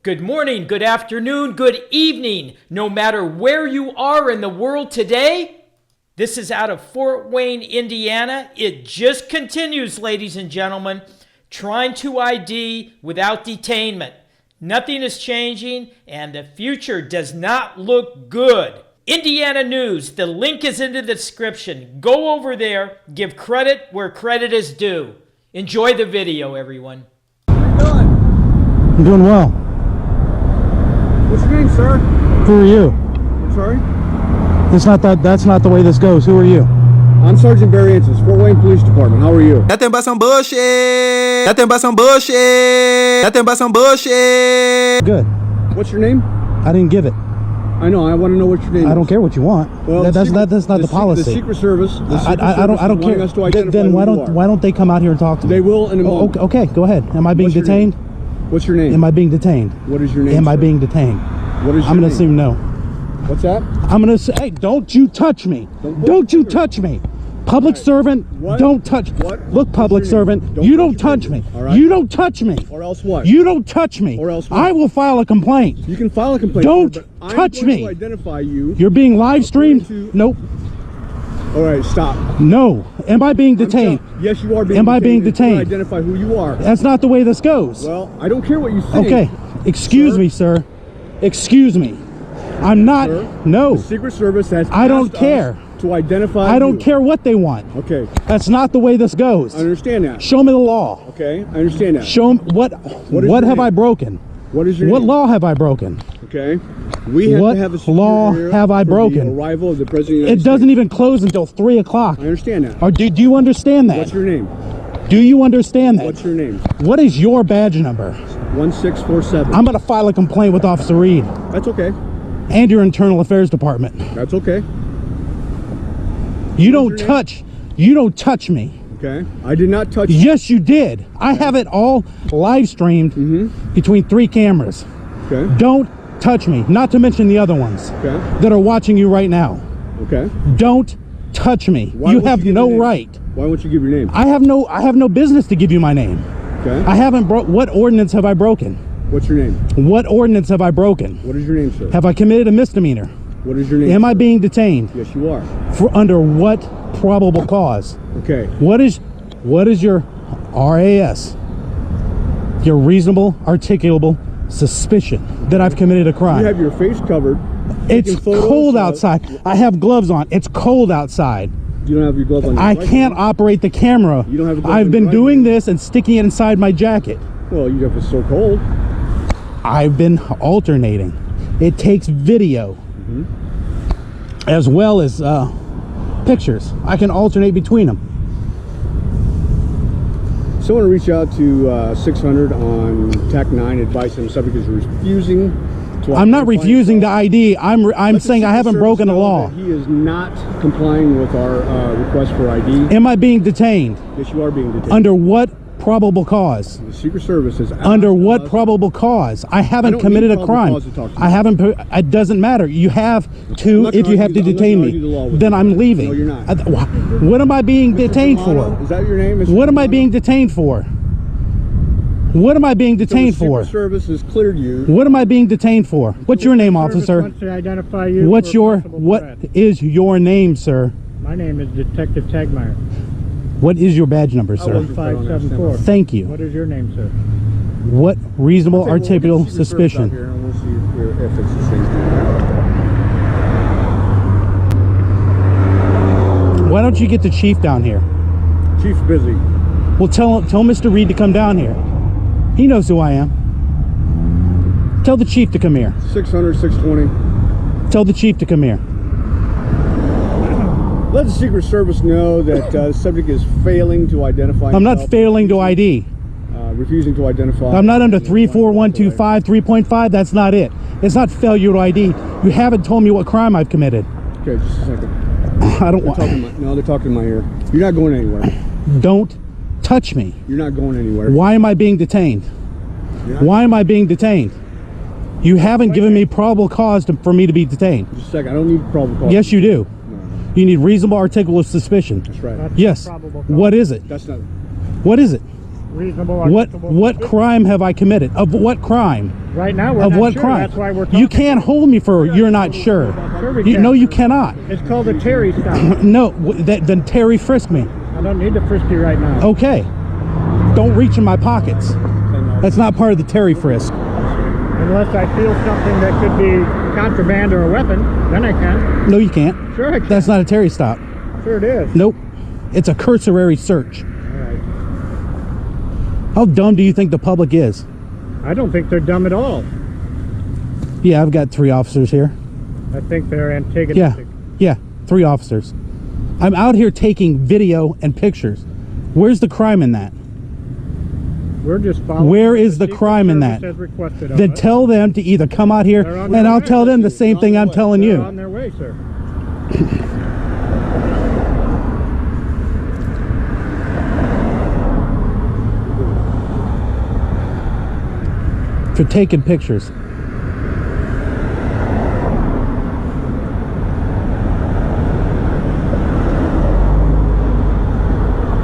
Good morning, good afternoon, good evening, no matter where you are in the world today. This is out of Fort Wayne, Indiana. It just continues, ladies and gentlemen, trying to ID without detainment. Nothing is changing, and the future does not look good. Indiana News, the link is in the description. Go over there, give credit where credit is due. Enjoy the video, everyone. How you doing? I'm doing well. What's your name, sir? Who are you? I'm sorry? That's not the way this goes. Who are you? I'm Sergeant Barry Ansis, Fort Wayne Police Department. How are you? Nothing but some bullshit. Nothing but some bullshit. Nothing but some bullshit. Good. What's your name? I didn't give it. I know. I want to know what your name is. I don't care what you want. Well, that's not the policy. The Secret Service. I don't care. Us to identify then why who you are. don't they come out here and talk to me? They will in a moment. Okay, go ahead. Am I being What's your detained? name? What's your name? Am I being detained? What is your name? Am I sir? being detained? What is your I'm gonna name? assume no. What's that? I'm gonna say, hey, don't you touch me. Don't you touch me. Public servant, What? don't touch. What? Look, public What's your name? servant, Don't you touch don't touch me. All right. You don't touch me. Or else what? You don't touch me. Or else what? I will file a complaint. You can file a complaint. Don't sir, but touch I'm going me. to identify you. You're being live streamed? to- Nope. All right, stop. No. Am I being detained? Yes, you are being Am detained. I being Until I detained? identify who you are. That's not the way this goes. Well, I don't care what you think. Okay. Excuse sir. me, sir. Excuse me. I'm not. Sir, No. The Secret Service has I don't asked care. us to identify I don't you. care what they want. Okay, That's not the way this goes. I understand that. Show me the law. Okay, I understand that. Show me what What is what your have name? I broken? What is your What name? law have I broken? Okay, we have What to have a security law here have I for broken? The arrival of the President of the United It doesn't States. even close until 3 o'clock. I understand that. Or do you understand that? What's your name? Do you understand that? What's your name? What is your badge number? 1647. I'm going to file a complaint with Officer Reed That's okay. and your Internal Affairs Department. That's okay. You What's don't your name? touch. You don't touch me. Okay, I did not touch you. Yes, you did. I have it all live streamed between 3 cameras. Okay, Don't touch me. Not to mention the other ones okay, that are watching you right now. okay. Don't touch me. Why You won't have give your no name? right. Why won't you give your name? I have no business to give you my name. Okay. I haven't what ordinance have I broken? What's your name? What ordinance have I broken? What is your name, sir? Have I committed a misdemeanor? What is your name? Am I sir? being detained Yes, you are. for under what probable cause? Okay. What is your RAS? Your reasonable articulable suspicion that I've committed a crime. You have your face covered. It's taking photos cold of- outside. I have gloves on. It's cold outside. You don't have your glove on. Your I right can't hand. operate the camera. You don't have a glove I've on been your right doing hand. this and sticking it inside my jacket. Well, you have it's so cold. I've been alternating. It takes video as well as pictures. I can alternate between them. Someone reach out to 600 on TAC 9. Advise him subject is refusing to. I'm not identify refusing the himself. ID. I'm Let the saying I Secret haven't Service broken a know law. that He is not complying with our request for ID. Am I being detained? Yes, you are being detained. Under what probable cause? The Secret Service has asked Under what us- probable cause? I haven't don't committed need a probable crime. cause to talk to you. I haven't. It doesn't matter. You have I'm to. not If gonna you have to argue the- I'm not detain gonna me, argue the law with then you. I'm leaving. No, you're not. What am I being detained Romano, for? Is that your name? Mr. What am I Romano? being detained for? What am I being detained So the for? Secret Service has cleared you. What am I being detained for? What's your name, Service officer? wants to identify you. What's for your possible what threat. is your name, sir? My name is Detective Tagmeyer. What is your badge number, sir? wasn't- 1574. Thank you. What is your name, sir? What reasonable Okay, well, we'll get the articulable Secret Service out suspicion? here and we'll see if it's the same thing. Why don't you get the chief down here? Chief's busy. Well, tell Mr. Reed to come down here. He knows who I am. Tell the chief to come here. 600, 620. Tell the chief to come here. Let the Secret Service know that the subject is failing to identify. I'm not himself, failing to ID. refusing to identify. I'm not under 34125, 3.5. That's not it. It's not failure to ID. You haven't told me what crime I've committed. Okay, just a second. I don't They're talking want. no, they're talking in my ear. You're not going anywhere. Don't touch me. You're not going anywhere. Why am I being detained? You're not- Why am I being detained? You haven't given me probable cause for me to be detained. Just a second. I don't need probable cause. Yes, you do. No, You need reasonable article of suspicion. that's right. That's Yes. probable cause. What is it? That's not. What is it? Reasonable. What acceptable. crime have I committed? Of what crime? Right now, we're Of not what sure. crime? That's why we're talking. You can't hold me for you're not sure. Sure we can. No, you cannot. It's called a Terry stop. No, then Terry frisk me. I don't need to frisk you right now. Okay. Don't reach in my pockets. That's not part of the Terry frisk. Unless I feel something that could be contraband or a weapon, then I can. No, you can't. Sure I can. That's not a Terry stop. Sure it is. Nope. It's a cursory search. All right. How dumb do you think the public is? I don't think they're dumb at all. Yeah, I've got 3 officers here. I think they're antagonistic. Yeah, 3 officers. I'm out here taking video and pictures. Where's the crime in that? We're just following. Where is what the Secret crime in Service that? has requested of Then us. tell them to either come out here They're on and their I'll way. tell them the same thing I'm telling They're you. on their way, sir. For taking pictures.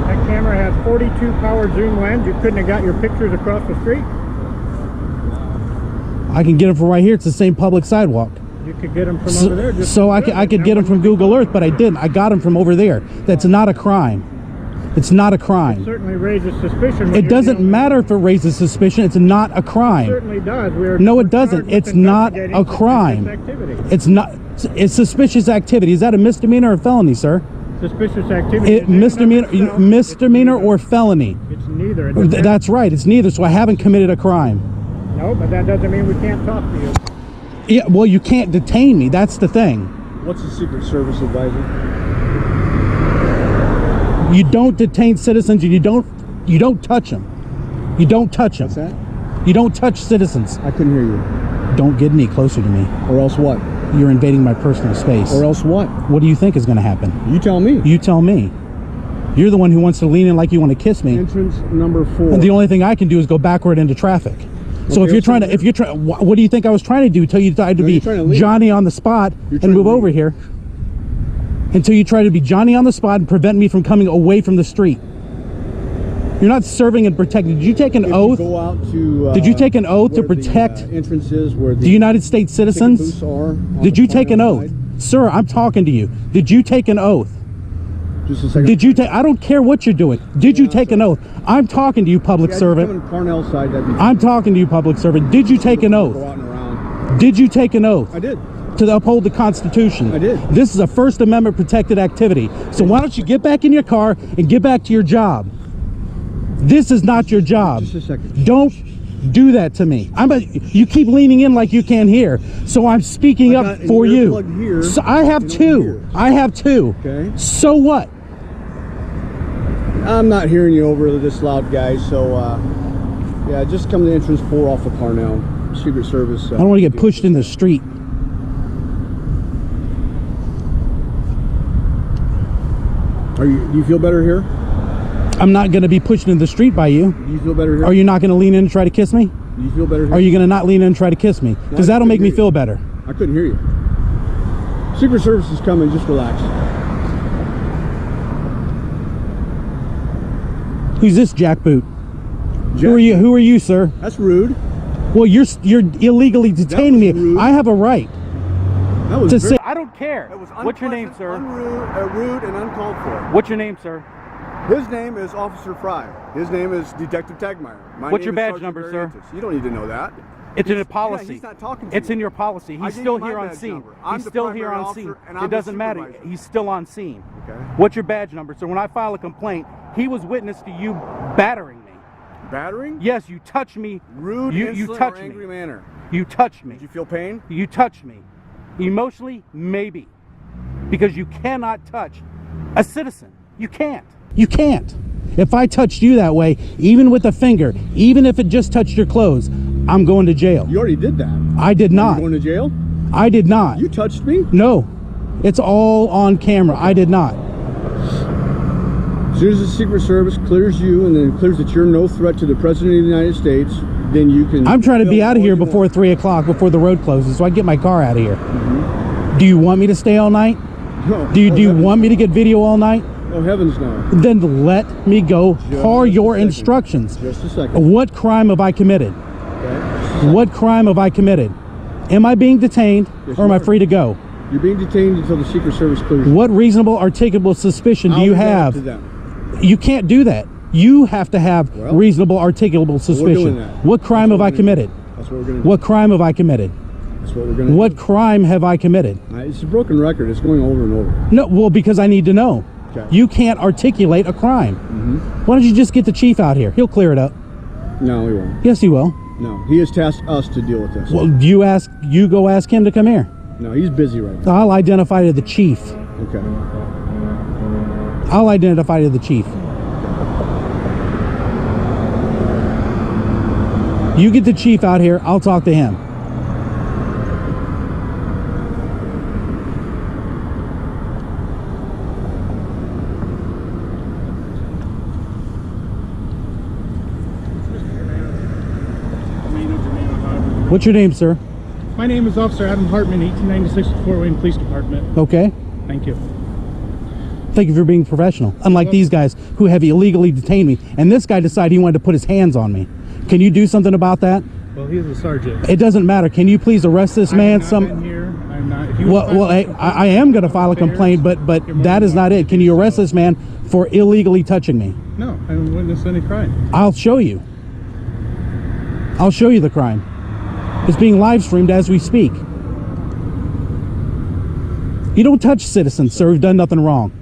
That camera has 42 power zoom lens. You couldn't have got your pictures across the street. I can get them from right here. It's the same public sidewalk. You could get them from over there. Just So I could get them from Google Earth, but I didn't. I got them from over there. That's not a crime. It's not a crime. Certainly raises suspicion. when It you're doesn't dealing with- matter if it raises suspicion. It's not a It crime. certainly does. No, We're it doesn't. charged with It's not investigating a crime. suspicious activity. It's not. It's suspicious activity. Is that a misdemeanor or felony, sir? Suspicious activity. It, is in and of misdemeanor, itself, misdemeanor it's or felony? neither. It's neither. It depends. That's right. It's neither. So I haven't committed a crime. No, but that doesn't mean we can't talk to you. Yeah. Well, you can't detain me. That's the thing. What's the Secret Service advising? You don't detain citizens, and you don't touch them. You don't touch them. What's that? You don't touch citizens. I couldn't hear you. Don't get any closer to me. Or else what? You're invading my personal space. Or else what? What do you think is going to happen? You tell me. You tell me. You're the one who wants to lean in like you want to kiss me. Entrance number 4. And the only thing I can do is go backward into traffic. So Okay, if you're trying, what do you think I was trying to do? Until you tried to No, be you're trying to leave. Johnny on the spot You're and trying move to over leave. here. Until you try to be Johnny on the spot and prevent me from coming away from the street. You're not serving and protecting. Did you take an If oath? You go out to, Did you take an oath to where the, protect entrances where the United States ticket citizens? booths are on Did the you take an Parnell oath? side? Sir, I'm talking to you. Did you take an oath? Just a second. Did you take? I don't care what you're doing. Did you take an oath? I'm talking to you, public servant. Coming Parnell side, that'd be I'm talking to you, public servant. Did you take an Go oath? out and around. Did you take an oath I did. to uphold the Constitution? I did. This is a First Amendment protected activity. So why don't you get back in your car and get back to your job? This is not your job. Just a second. Don't do that to me. You keep leaning in like you can't hear. So I'm speaking I up got an for you. earplug here So I have and over two. here. I have two. Okay. So what? I'm not hearing you over this loud, guys. So, yeah, just come to entrance 4 off of Parnell. Secret Service. I don't want to get pushed in the street. Do you feel better here? I'm not going to be pushed in the street by you. Do you feel better here? Are you not going to lean in and try to kiss me? Do you feel better here? Are you going to not lean in and try to kiss me? Because I that'll make couldn't me hear feel you. better. I couldn't hear you. Secret Service is coming. Just relax. Who's this jackboot? Jack, Who are you? Who are you, sir? That's rude. Well, you're illegally detaining me. was rude. I have a right That was to very, say. I don't care. that was What's your name, sir? Rude and uncalled for. What's your name, sir? His name is Officer Fry. His name is Detective Tagmeyer. My What's name your is badge Sergeant number, Barry sir? Antis. You don't need to know that. It's in a Yeah, policy. he's not talking to It's you. in your policy. I He's gave still you my here on badge scene. number. I'm He's the still here primary on officer, scene. and I'm It the doesn't matter. supervisor. He's still on scene. Okay. What's your badge number, sir? When I file a complaint, he was witness to you battering me. Battering? Yes, you touched me. Rude, You insolent, touched or angry me. manner. You touched me. Did you feel pain? You touched me. Emotionally, maybe. Because you cannot touch a citizen. You can't. You can't. If I touched you that way, even with a finger, even if it just touched your clothes, I'm going to jail. You already did that. I did Are not. you going to jail? I did not. You touched me? No. It's all on camera. I did not. As soon as the Secret Service clears you and then clears that you're no threat to the President of the United States, then you can... I'm trying to be film out of all here you before want. 3 o'clock, before the road closes, so I get my car out of here. Do you want me to stay all night? No. Do you want me to get video all night? Oh, heavens no. Then let me go per your instructions. Just a second. What crime have I committed? Okay. What crime have I committed? Am I being detained or am I free to go? You're being detained until the Secret Service clears you. What reasonable articulable suspicion do you have? Up to them. You can't do that. You have to have Well, reasonable articulable suspicion. that. What crime have I committed? That's what we're going to do. What crime have I committed? That's what we're going to What do. crime have I committed? It's a broken record. It's going over and over. No, well, because I need to know. Okay. You can't articulate a crime. Why don't you just get the chief out here? He'll clear it up. No, he won't. Yes, he will. No, he has tasked us to deal with this. Well, you go ask him to come here. No, he's busy right now. I'll identify to the chief. Okay. I'll identify to the chief. You get the chief out here, I'll talk to him. What's your name, sir? My name is Officer Adam Hartman, 1896 Fort Wayne Police Department. Okay. Thank you. Thank you for being professional. Unlike these guys who have illegally detained me. And this guy decided he wanted to put his hands on me. Can you do something about that? Well, he's a sergeant. It doesn't matter. Can you please arrest this man? I'm not. If you Well, hey, I am going to file a complaint, but that is not it. Can you arrest this man for illegally touching me? No, I haven't witnessed any crime. I'll show you. I'll show you the crime. It's being live streamed as we speak. You don't touch citizens, sir, who've done nothing wrong.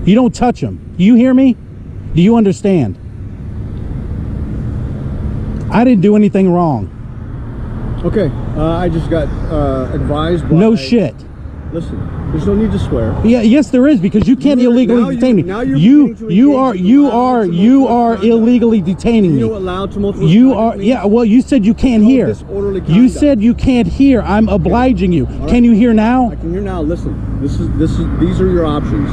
You don't touch them. Do you hear me? Do you understand? I didn't do anything wrong. Okay. I just got advised by... No shit. Listen, there's no need to swear. Yeah, yes, there is, because you can't illegally detain me. now you're You are illegally detaining me. You know what loud tumultuous You conduct are, means? yeah. Well, you said you can't hear. Disorderly You conduct. said you can't hear. I'm obliging you. right. Can you hear now? I can hear now. Listen, these are your options.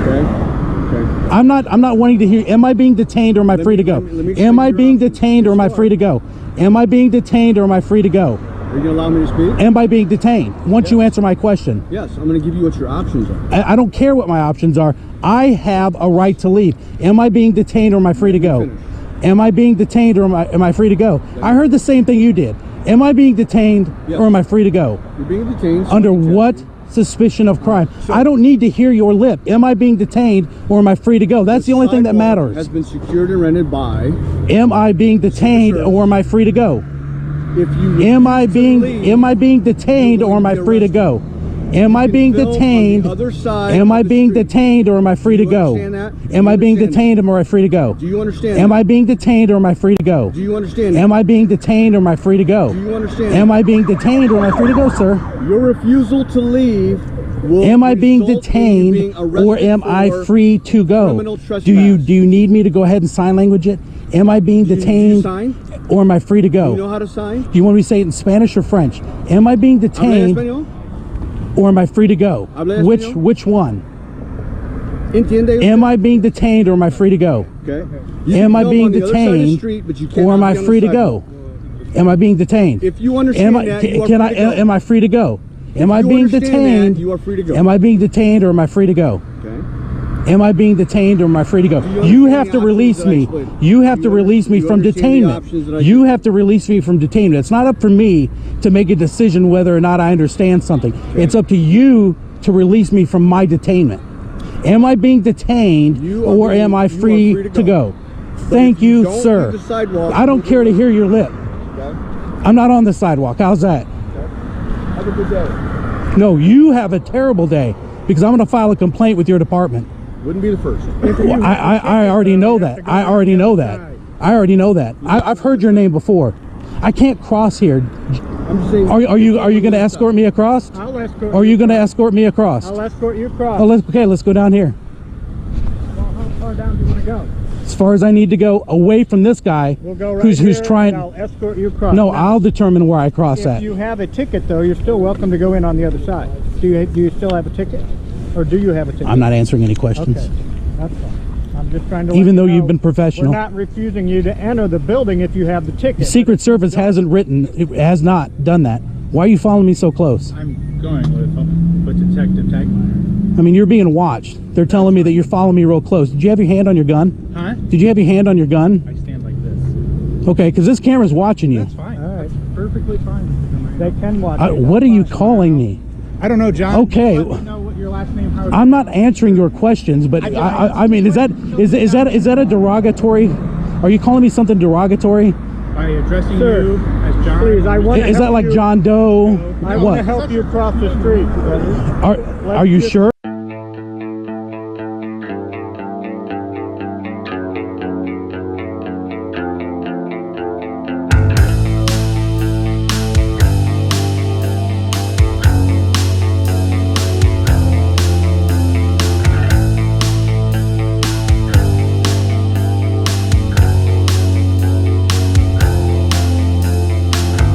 Okay. Okay. I'm not wanting to hear. Am I being detained or am I free to go? let me Am I explain being your options. detained or am I Yes, you free to go? Am I being detained or am I free to go? Are you gonna allow me to speak? Am I being detained? Once you answer my question. Yes, I'm gonna give you what your options are. I don't care what my options are. I have a right to leave. Am I being detained or am I free to go? Finish. Am I being detained or am I free to go? I heard the same thing you did. Am I being detained or am I free to go? You're being detained. Under what suspicion of crime? I don't need to hear your lip. Am I being detained or am I free to go? That's the only thing that Sidewalk matters. Has been secured and rented by. Am I being detained or am I free to go? If you Am I refuse to leave, being detained or am I free to go? Am I being film on the detained? other side Am of I the being street. detained or am I free to you go? understand that? Do Am you I being understand detained or am I free to go? Do you understand? Am that? I being detained or am I free to go? Do you understand? Am that? I being detained or am I free to go? Do you understand? Am I being detained or am I free to go, sir? Your refusal to leave will Am I being result in you detained being or arrested am I for free to go? criminal Do trespass. you need me to go ahead and sign language it? Am I being Do you detained sign? or am I free to go? You know how to sign? Do you want me to say it in Spanish or French? Am I being Habla detained español? or am I free to go? Habla Which español? one? Entiende? Am I being detained or am I free to go? Okay. You Am can I film being on the other side of the detained street, but you or cannot am I be on the free to sidewalk. go? Am I being detained? If you understand that, you are can free I to go. am I free to go? Am I you being understand detained? that, you are free to go. Am I being detained or am I free to go? Okay. Am I being detained or am I free to go? you You understand have the to options release that I me. explained? You have Do to you release me you from understand the options that I detainment. You gave? have to release me from detainment. It's not up for me to make a decision whether or not I understand something. It's up to you to release me from my detainment. Am I being detained or am I free to go? Thank if you you, don't sir. leave the sidewalk, I don't you're care to gonna- hear your lip. Okay. I'm not on the sidewalk. How's that? Have a good day. No, you have a terrible day because I'm going to file a complaint with your department. Wouldn't be the first. Well, I already know that. I already know that. I already know that. I've heard your name before. I can't cross here. I'm just saying. Are you going to escort me across? I'll escort. Are you going to escort me across? I'll escort you across. Oh, let's go down here. Well, how far down do you want to go? As far as I need to go, away from this guy We'll go right who's here, trying. and I'll escort you across. No, Now, I'll determine where I cross If at. you have a ticket, though, you're still welcome to go in on the other side. Do you still have a ticket, or do you have a ticket? I'm not answering any questions. Okay, that's fine. I'm just trying to. Even let though you you've know been professional. We're not refusing you to enter the building if you have the ticket. The Secret Service it has not done that. Why are you following me so close? I'm going with Detective Tagmeyer. I mean, you're being watched. They're telling me that you're following me real close. Did you have your hand on your gun? Huh? Did you have your hand on your gun? I stand like this. Okay, because this camera's watching you. That's fine. All right. That's perfectly fine. They can watch. What are you calling me? I don't know, John. Okay. Let me know what your last name. How I'm not answering your questions, but I mean, is that a derogatory? Are you calling me something derogatory? by addressing Sir, you as John. please, I want to Is that help like you. John Doe? I want to What? help you cross the street. Are you sure?